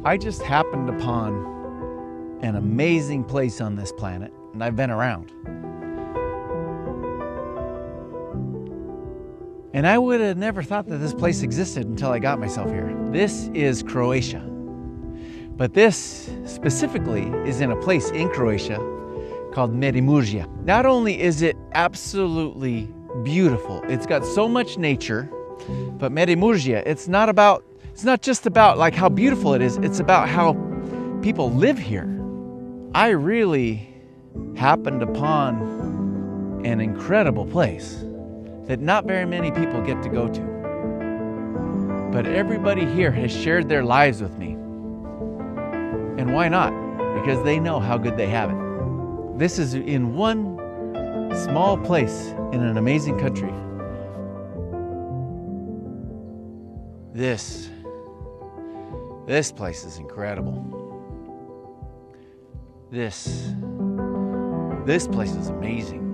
I just happened upon an amazing place on this planet, and I've been around. And I would have never thought that this place existed until I got myself here. This is Croatia. But this specifically is in a place in Croatia called Medimuržje. Not only is it absolutely beautiful, it's got so much nature, but Medimuržje, it's not just about like how beautiful it is, it's about how people live here. I really happened upon an incredible place that not very many people get to go to. But everybody here has shared their lives with me. And why not? Because they know how good they have it. This is in one small place in an amazing country. This place is incredible. This place is amazing.